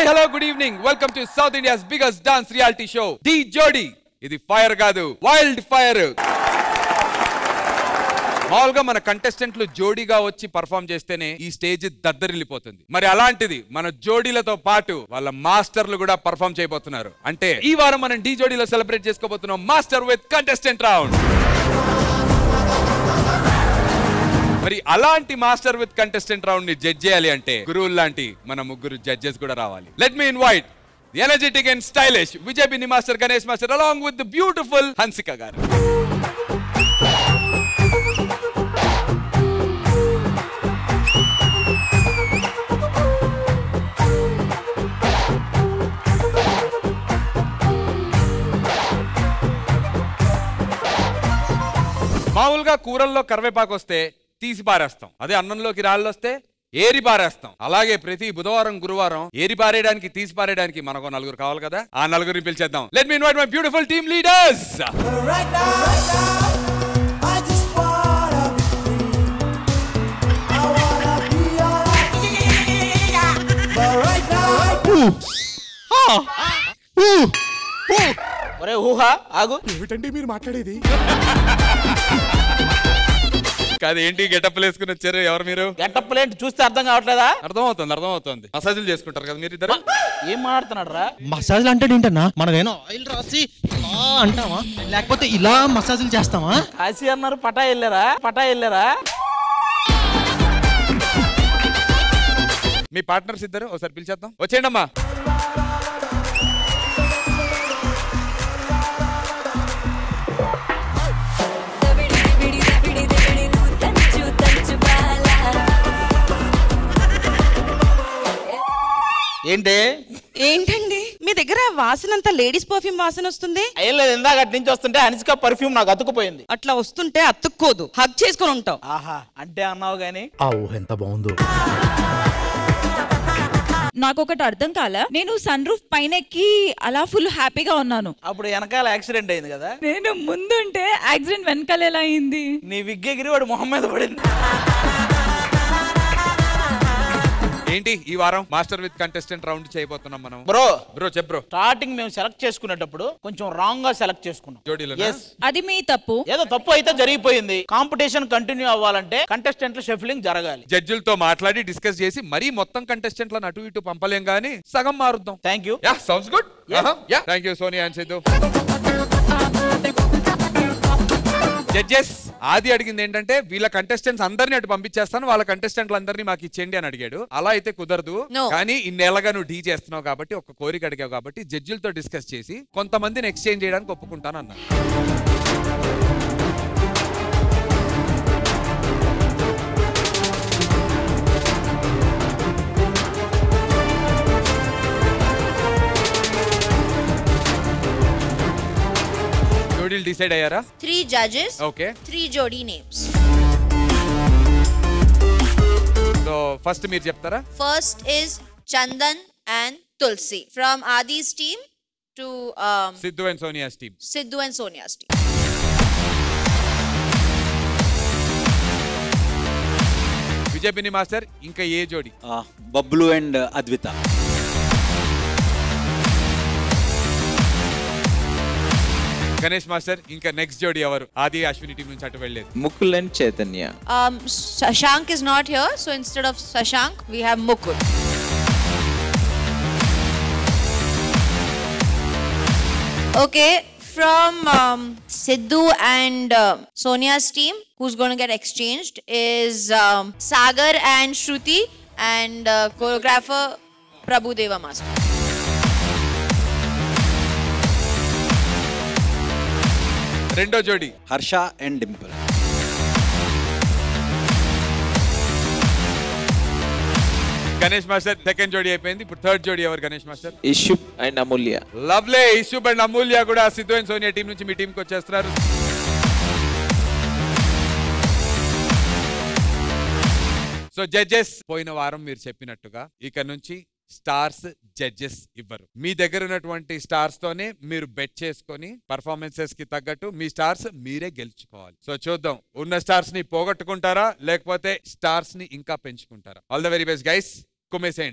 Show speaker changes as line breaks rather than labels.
Hi hello good evening welcome to south India's biggest dance reality show the జోడీ. ఇది fire కాదు, wild fire. మామూలుగా మన కంటెస్టెంట్లు జోడీగా వచ్చి పర్ఫామ్ చేస్తేనే ఈ స్టేజ్ దద్దరిల్లిపోతుంది. మరి అలాంటిది మన జోడీలతో పాటు వాళ్ళ మాస్టర్లు కూడా పర్ఫామ్ చేయబోతున్నారు. అంటే ఈ వారం మనం డి జోడీలో సెలబ్రేట్ చేసుకోబోతున్నాం మాస్టర్ విత్ కంటెస్టెంట్ రౌండ్. మరి అలాంటి మాస్టర్ విత్ కంటెస్టెంట్ రౌండ్ ని జడ్జ్ చేయాలి అంటే గురువులు లాంటి మన ముగ్గురు జడ్జెస్ కూడా రావాలి. Let me invite the energetic and stylish Vijay Binni master, Ganesh master along with the beautiful Hansika garu. మామూలుగా కూరల్లో కరివేపాకు వస్తే తీసి పారేస్తాం, అదే అన్నంలోకి రాళ్ళు వస్తే ఏరి పారేస్తాం. అలాగే ప్రతి బుధవారం గురువారం ఏరి పారేయడానికి తీసి పారేయడానికి మనకు నలుగురు కావాలి కదా, ఆ నలుగురిని పిలిచేద్దాం. Let me invite my beautiful team leaders.
ఒరే ఊహా ఆగు.
ఏమిటండి మీరు మాట్లాడేది?
కాదు, ఏంటి గెటప్లు వేసుకుని వచ్చారు? ఎవరు మీరు?
గెటప్ లేంటి చూస్తే అర్థం కావట్లేదా?
అర్థమవుతుంది. మసాజులు చేసుకుంటారు కదా మీరు ఇద్దరు.
ఏం మాట్లాడుతున్నాడు రా?
మసాజ్లు అంటే ఏంటన్నా? మనమేనో ఆయిల్ రాసి ఇలా అంటామా, లేకపోతే ఇలా మసాజులు చేస్తామా?
కాశీ అన్నారు, పటా వెళ్ళారా?
మీ పార్ట్నర్స్ ఇద్దరు ఒకసారి పిలిచేద్దాం. వచ్చేయండి అమ్మా.
ఏంటండి మీ దగ్గర వాసనంతా లేడీస్ పర్ఫ్యూమ్ వాసన వస్తుంది?
ఏం లేదు, ఇందాక అటు నుంచి వస్తుంటే హన్సిక పర్ఫ్యూమ్ నాకు అతుక్కుపోయింది.
అట్లా వస్తుంటే అతుక్కోదు, హగ్ చేసుకొని ఉంటావు.
ఆహా అంటే అన్నావు గానీ
ఆ ఊహ ఎంత బాగుందో.
నాకొకటి అర్థం కాల, నేను సన్ రూఫ్ పైన ఎక్కి అలా ఫుల్ హ్యాపీగా ఉన్నాను.
అప్పుడు వెనకాల యాక్సిడెంట్ అయింది కదా.
నేను ముందుంటే యాక్సిడెంట్ వెనకాల ఎలా అయింది?
నీ విగ్గెగిరి వాడు మొహం మీద పడింది.
ఏంటి ఈ వారం మాస్టర్ విత్ కంటెస్టెంట్ రౌండ్ చేయబోతున్నాం మనం.
బ్రో
చెప్ బ్రో.
స్టార్టింగ్ మేము సెలెక్ట్ చేసుకునేటప్పుడు కొంచెం రాంగ్ గా సెలెక్ట్ చేసుకున్నాం.
జోడీలో
అది మీ తప్పు.
ఏదో తప్పు అయితే జరిగిపోయింది. కాంపిటీషన్ కంటిన్యూ అవ్వాలంటే కంటెస్టెంట్లు షఫ్లింగ్ జరగాలి.
జడ్జిలతో మాట్లాడి డిస్కస్ చేసి మరీ మొత్తం కంటెస్టెంట్లను అటు ఇటు పంపలేం గానీ సగం మారుద్దాం.
Thank you.
Yeah sounds good. Thank you Sonia and Siddhu. Judges Aadi అడిగింది ఏంటంటే వీళ్ళ కంటెస్టెంట్స్ అందరినీ అటు పంపించేస్తాను, వాళ్ళ కంటెస్టెంట్లు అందరినీ మాకు ఇచ్చేయండి అని అడిగాడు. అలా అయితే కుదరదు, కానీ ఇన్నేళ్ళగా నువ్వు డీ చేస్తున్నావు కాబట్టి, ఒక కోరిక అడిగావు కాబట్టి జడ్జిలతో డిస్కస్ చేసి కొంతమందిని ఎక్స్చేంజ్ చేయడానికి ఒప్పుకుంటాను అన్నా. జోడీలు డిసైడ్ అయ్యారా?
3 judges.
Okay.
3 jodi names.
So first మీరు చెప్తారా?
First is Chandan and Tulsi from Adi's team to
Sidhu and Sonia's team.
Sidhu and Sonia's team.
Vijay Binni master ఇంకా ఏ జోడి?
బబ్లు అండ్ అద్విత.
గణేష్ మాస్టర్ ఇంకా నెక్స్ట్ జోడి ఎవరు? ఆది అశ్విని టీం నుంచి అటు వెళ్ళలేదు.
Mukul and Chaitanya.
Shashank is not here, so instead of Shashank we have Mukul. Okay, from Sidhu and Sonia's team, who's going to get exchanged is Sagar and Shruti and choreographer Prabhu Deva Master.
రెండో జోడి
Harsha and Dimple.
Ganesh master second జోడి అయిపోయింది. ఇప్పుడు third జోడి ఎవరు Ganesh master?
ఇష్యూబ్ and Amulya.
Lovely. ఇష్యూబ్ and Amulya కూడా సిద్ధు అండ్ సోనియా టీం నుంచి మీ టీంకి వచ్చేస్తున్నారు. సో జడ్జెస్ పోయిన వారం మీరు చెప్పినట్టుగా ఇక నుంచి స్టార్స్ జడ్జెస్ ఇవ్వరు. మీ దగ్గర ఉన్నటువంటి స్టార్స్ తోనే మీరు బెట్ చేసుకొని పర్ఫార్మెన్సెస్ కి తగ్గట్టు మీ స్టార్స్ మీరే గెలుచుకోవాలి. సో చూద్దాం, ఉన్న స్టార్స్ ని పోగొట్టుకుంటారా లేకపోతే స్టార్స్ ని ఇంకా పెంచుకుంటారా? All the very best guys, కుమ్మేసేయండి.